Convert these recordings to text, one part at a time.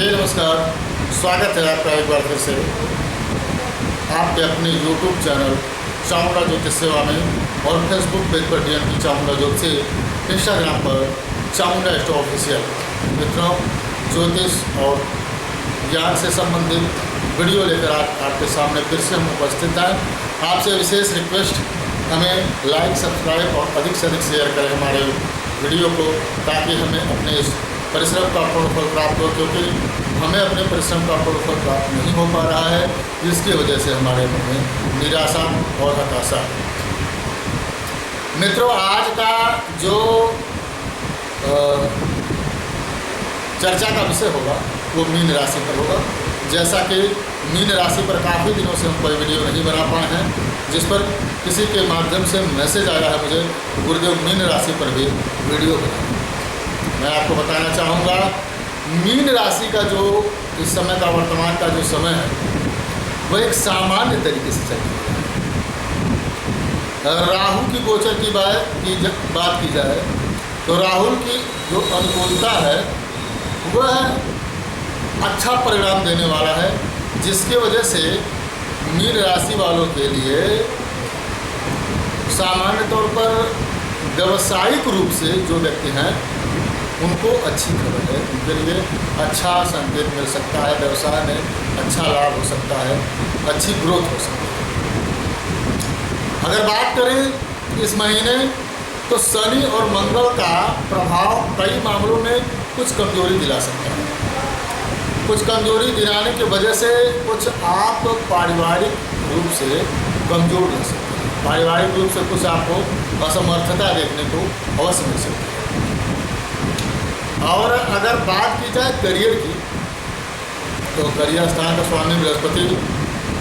जी नमस्कार। स्वागत है आपका एक बार फिर से आपके अपने YouTube चैनल चामुंडा ज्योतिष सेवा में और फेसबुक पेज पर DNP चामुंडा ज्योतिष, इंस्टाग्राम पर चामुंडा स्टोर ऑफिशियल। मित्रों, ज्योतिष और ज्ञान से संबंधित वीडियो लेकर आपके सामने फिर से हम उपस्थित हैं। आपसे विशेष रिक्वेस्ट, हमें लाइक, सब्सक्राइब और अधिक से अधिक शेयर करें हमारे वीडियो को, ताकि हमें अपने इस परिश्रम का पूर्ण प्राप्त हो, क्योंकि हमें अपने परिश्रम का पूर्ण प्राप्त नहीं हो पा रहा है, जिसकी वजह से हमारे मन में निराशा और हताशा। मित्रों, आज का जो चर्चा का विषय होगा वो मीन राशि पर होगा। जैसा कि मीन राशि पर काफ़ी दिनों से हम कोई वीडियो नहीं बना पाए हैं, जिस पर किसी के माध्यम से मैसेज आया है मुझे, गुरुदेव मीन राशि पर भी वीडियो बनाएं। मैं आपको बताना चाहूँगा, मीन राशि का जो इस समय का वर्तमान का जो समय है वह एक सामान्य तरीके से चल रहा है। राहु की गोचर की बात की जाए तो राहु की जो अनुकूलता है वह अच्छा परिणाम देने वाला है, जिसकी वजह से मीन राशि वालों के लिए सामान्य तौर पर व्यावसायिक रूप से जो व्यक्ति हैं उनको अच्छी खबर है, उनके लिए अच्छा संकेत मिल सकता है, व्यवसाय में अच्छा लाभ हो सकता है, अच्छी ग्रोथ हो सकती है। अगर बात करें इस महीने, तो शनि और मंगल का प्रभाव कई मामलों में कुछ कमजोरी दिला सकता है। कुछ कमजोरी दिलाने की वजह से कुछ आप पारिवारिक रूप से कमजोर रह सकते हैं, पारिवारिक रूप से कुछ आपको असमर्थता देखने को अवश्य मिल सकती है। और अगर बात की जाए करियर की, तो करियर स्थान का स्वामी बृहस्पति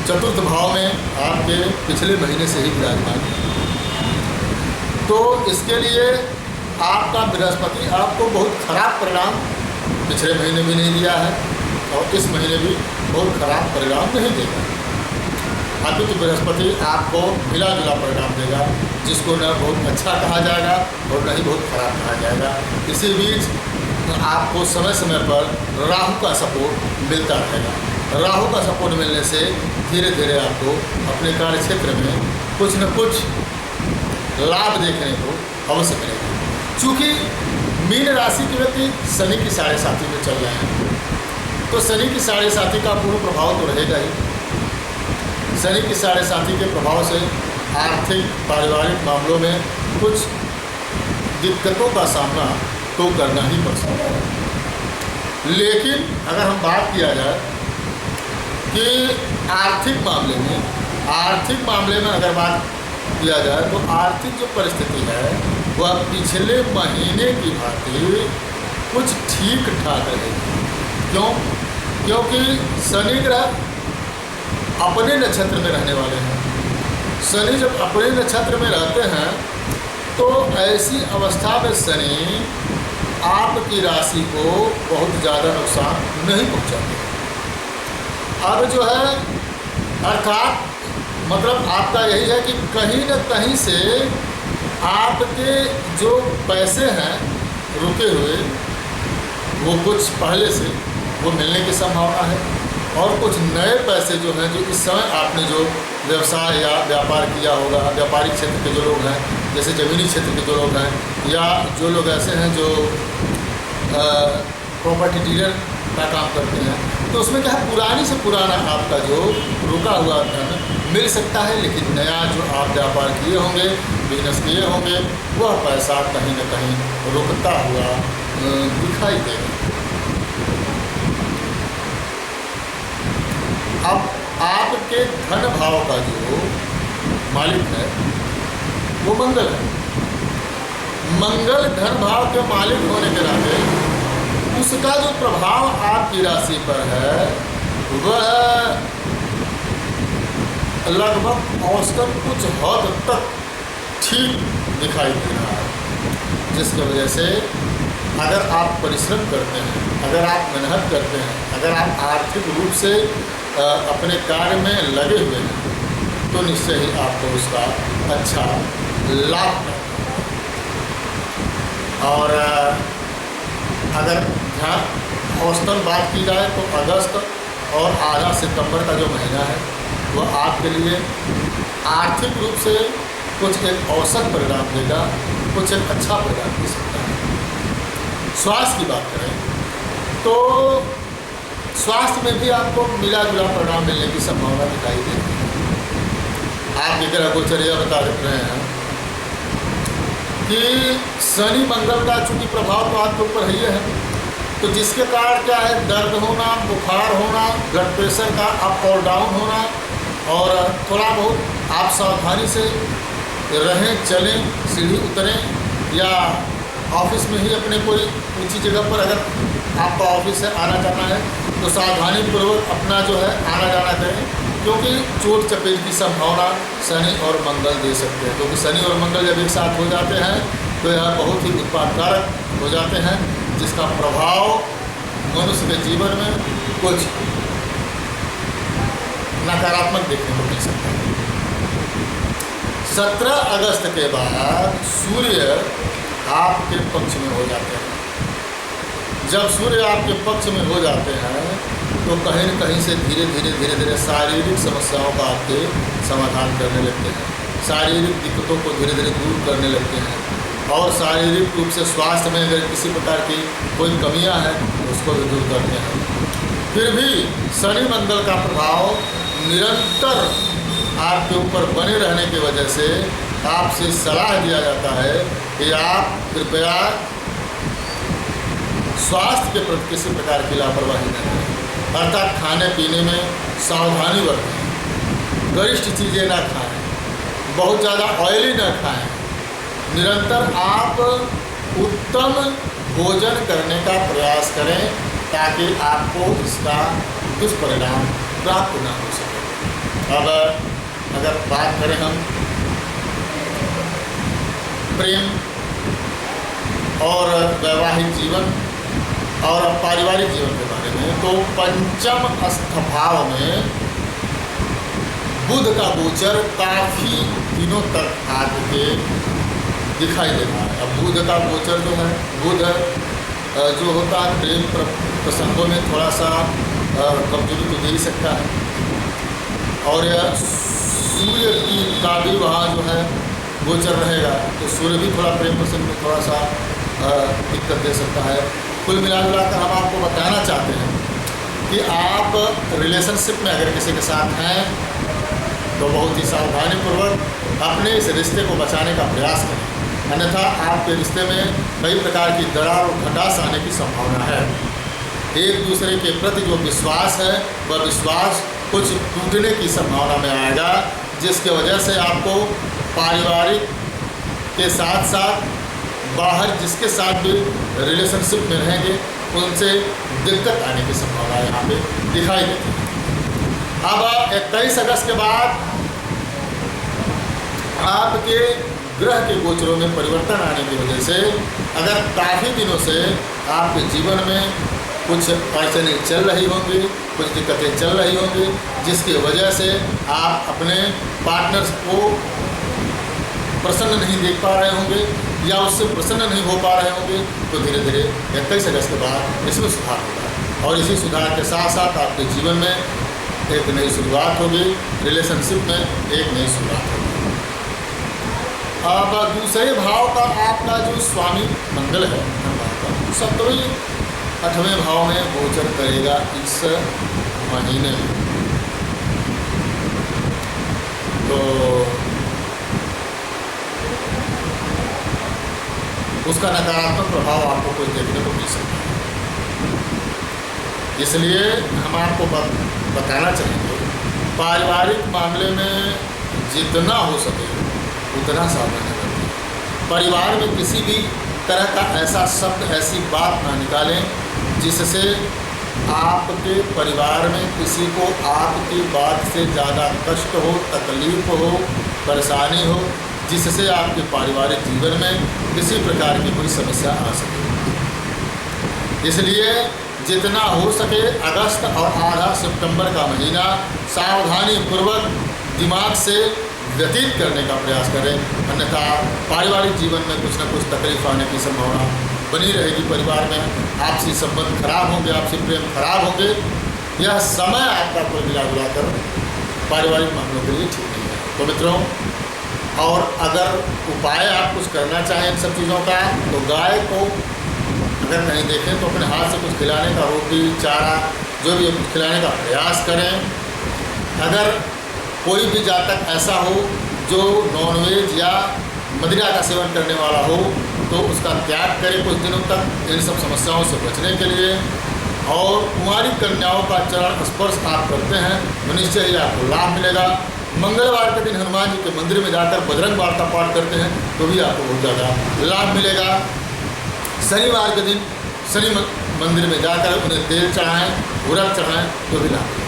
चतुर्थ भाव में आपके पिछले महीने से ही विराजमान है, तो इसके लिए आपका बृहस्पति आपको बहुत खराब परिणाम पिछले महीने भी नहीं दिया है और इस महीने भी बहुत खराब परिणाम नहीं देगा। अभी तो बृहस्पति आपको मिला जुला परिणाम देगा, जिसको न बहुत अच्छा कहा जाएगा और न ही बहुत खराब कहा जाएगा। इसी बीच आपको समय समय पर राहु का सपोर्ट मिलता रहेगा। राहु का सपोर्ट मिलने से धीरे धीरे आपको अपने कार्य क्षेत्र में कुछ न कुछ लाभ देखने को अवश्य मिलेगा। चूँकि मीन राशि के व्यक्ति शनि की 7.5 में चल रहे हैं, तो शनि की 7.5 का पूर्ण प्रभाव तो रहेगा ही। शनि की 7.5 के प्रभाव से आर्थिक पारिवारिक मामलों में कुछ दिक्कतों का सामना तो करना ही पड़ सकता है। लेकिन अगर हम बात किया जाए कि आर्थिक मामले में अगर बात किया जाए, तो आर्थिक जो परिस्थिति है वह पिछले महीने की भांति कुछ ठीक ठाक रहेगी। क्यों? क्योंकि शनि ग्रह अपने नक्षत्र में रहने वाले हैं। शनि जब अपने नक्षत्र में रहते हैं तो ऐसी अवस्था में शनि आपकी राशि को बहुत ज़्यादा नुकसान नहीं पहुंचाते। अब जो है, अर्थात मतलब आपका यही है कि कहीं न कहीं से आपके जो पैसे हैं रुके हुए, वो कुछ पहले से वो मिलने की संभावना है, और कुछ नए पैसे जो हैं, जो इस समय आपने जो व्यवसाय या व्यापार किया होगा, व्यापारिक क्षेत्र के जो लोग हैं, जैसे ज़मीनी क्षेत्र के जो लोग हैं, या जो लोग ऐसे हैं जो प्रॉपर्टी डीलर का काम करते हैं, तो उसमें क्या है, पुरानी से पुराना आपका जो रुका हुआ धन मिल सकता है। लेकिन नया जो आप व्यापार किए होंगे, बिजनेस किए होंगे, वह पैसा कहीं न कहीं रुकता हुआ दिखाई देगा। अब आपके धन भाव का जो मालिक है वो मंगल है। मंगल धन भाव के मालिक होने के नाते उसका जो प्रभाव आपकी राशि पर है वह लगभग औसतन कुछ हद तक ठीक दिखाई दे रहा है, जिसकी वजह से अगर आप परिश्रम करते हैं, अगर आप मेहनत करते हैं, अगर आप आर्थिक रूप से अपने कार्य में लगे हुए हैं, तो निश्चय ही आपको उसका अच्छा लाभ मिलेगा। और अगर औसतन बात की जाए तो अगस्त और आधा सितंबर का जो महीना है वह आपके लिए आर्थिक रूप से कुछ एक औसत परिणाम देगा, कुछ एक अच्छा परिणाम दे सकता है। स्वास्थ्य की बात करें तो स्वास्थ्य में भी आपको मिला जुला परिणाम मिलने की संभावना दिखाई दे रही है। आपके ग्रह गोचर यह बता रहे हैं कि शनि मंगल का चूंकि प्रभाव तो आपके ऊपर ही है, तो जिसके कारण क्या है, दर्द होना, बुखार होना, ब्लड प्रेशर का अप और डाउन होना, और थोड़ा बहुत आप सावधानी से रहें, चलें, सीढ़ी उतरें या ऑफिस में ही अपने कोई ऊंची जगह पर अगर आपका ऑफिस है, आना जाना है तो सावधानी पूर्वक अपना जो है आना जाना करें, क्योंकि चोट चपेट की संभावना शनि और मंगल दे सकते हैं। क्योंकि शनि और मंगल जब एक साथ हो जाते हैं तो यह बहुत ही उत्पादकारक हो जाते हैं, जिसका प्रभाव मनुष्य के जीवन में कुछ नकारात्मक देखने को मिल सकता है। 17 अगस्त के बाद सूर्य आपके पक्ष में हो जाते हैं। जब सूर्य आपके पक्ष में हो जाते हैं तो कहीं न कहीं से धीरे धीरे शारीरिक समस्याओं का आपके समाधान करने लगते हैं, शारीरिक दिक्कतों को धीरे धीरे दूर करने लगते हैं, और शारीरिक रूप से स्वास्थ्य में अगर किसी प्रकार की कोई कमियां हैं तो उसको भी दूर करते हैं। फिर भी शनि मंगल का प्रभाव निरंतर आपके ऊपर बने रहने की वजह से आपसे सलाह दिया जाता है कि आप कृपया स्वास्थ्य के प्रति किसी प्रकार की लापरवाही न करें, अर्थात खाने पीने में सावधानी बरतें, गरिष्ठ चीज़ें ना खाएं, बहुत ज़्यादा ऑयली न खाएं, निरंतर आप उत्तम भोजन करने का प्रयास करें ताकि आपको इसका दुष्परिणाम प्राप्त ना हो सके। अब अगर बात करें हम प्रेम और वैवाहिक जीवन और पारिवारिक जीवन के बारे में, तो पंचम भाव में बुध का गोचर काफ़ी दिनों तक आपके दिखाई दे रहा है। अब बुध का गोचर जो है, बुध जो होता है प्रेम प्रसंगों में थोड़ा सा कमजोरी तो दे ही सकता है, और सूर्य का भी वहाँ जो है गोचर रहेगा तो सूर्य भी थोड़ा प्रेम प्रसंग में थोड़ा सा दिक्कत दे सकता है। कुल मिलाकर हम आपको बताना चाहते हैं कि आप रिलेशनशिप में अगर किसी के साथ हैं तो बहुत ही सावधानीपूर्वक अपने इस रिश्ते को बचाने का प्रयास करें, अन्यथा आपके रिश्ते में कई प्रकार की दरार और खटास आने की संभावना है। एक दूसरे के प्रति जो विश्वास है वह विश्वास कुछ टूटने की संभावना में आएगा, जिसके वजह से आपको पारिवारिक के साथ साथ बाहर जिसके साथ भी रिलेशनशिप में रहेंगे उनसे दिक्कत आने की संभावना यहाँ पे दिखाई देती है। अब 21 अगस्त के बाद आपके ग्रह के गोचरों में परिवर्तन आने की वजह से अगर काफ़ी दिनों से आपके जीवन में कुछ अड़चनें चल रही होंगी, कुछ दिक्कतें चल रही होंगी, जिसकी वजह से आप अपने पार्टनर्स को प्रसन्न नहीं देख पा रहे होंगे या उससे प्रसन्न नहीं हो पा रहे होंगे, तो धीरे धीरे 21 अगस्त के बाद इसमें सुधार होगा, और इसी सुधार के साथ साथ आपके जीवन में एक नई शुरुआत होगी, रिलेशनशिप में एक नई शुरुआत होगी। अब दूसरे भाव का आपका जो स्वामी मंगल है, सप्तमी 8वें भाव में गोचर करेगा इस महीने में, तो उसका नकारात्मक प्रभाव आपको कोई देखने को मिल सकता है। इसलिए हम आपको बताना चाहेंगे पारिवारिक मामले में जितना हो सके उतना सावधानी बरतें। परिवार में किसी भी तरह का ऐसा शब्द, ऐसी बात ना निकालें जिससे आपके परिवार में किसी को आपकी बात से ज़्यादा कष्ट हो, तकलीफ हो, परेशानी हो, जिससे आपके पारिवारिक जीवन में किसी प्रकार की कोई समस्या आ सके। इसलिए जितना हो सके अगस्त और आधा सितंबर का महीना सावधानी पूर्वक दिमाग से व्यतीत करने का प्रयास करें, अन्यथा पारिवारिक जीवन में कुछ न कुछ तकलीफ आने की संभावना बनी रहेगी परिवार में, आपसी संबंध खराब होंगे, आपसी प्रेम खराब होंगे। यह समय आपका कुल मिला कर पारिवारिक मामलों के लिए ठीक नहीं है। तो मित्रों, और अगर उपाय आप कुछ करना चाहें इन सब चीज़ों का, तो गाय को अगर नहीं देखें तो अपने हाथ से कुछ खिलाने का, रोटी चारा जो भी कुछ खिलाने का प्रयास करें। अगर कोई भी जातक ऐसा हो जो नॉनवेज या मदिरा का सेवन करने वाला हो, तो उसका त्याग करें कुछ दिनों तक इन सब समस्याओं से बचने के लिए। और कुंवारी कन्याओं का चरण स्पर्श आप करते हैं तो निश्चय ही आपको लाभ मिलेगा। मंगलवार के दिन हनुमान जी के मंदिर में जाकर बजरंग वार्ता पाठ करते हैं तो भी आपको बहुत ज़्यादा लाभ मिलेगा। शनिवार के दिन शनि मंदिर में जाकर उन्हें तेल चढ़ाएँ, उरक चढ़ाएँ तो भी लाभ मिलेगा।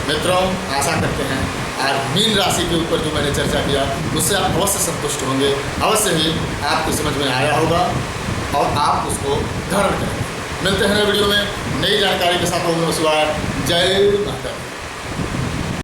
मित्रों, आशा करते हैं आज मीन राशि के ऊपर जो मैंने चर्चा किया उससे आप अवश्य संतुष्ट होंगे, अवश्य ही आपकी समझ में आया होगा और आप उसको धारण करेंगे। मिलते हैं नए वीडियो में नई जानकारी के साथ। ओम नमः शिवाय। जय माता दी।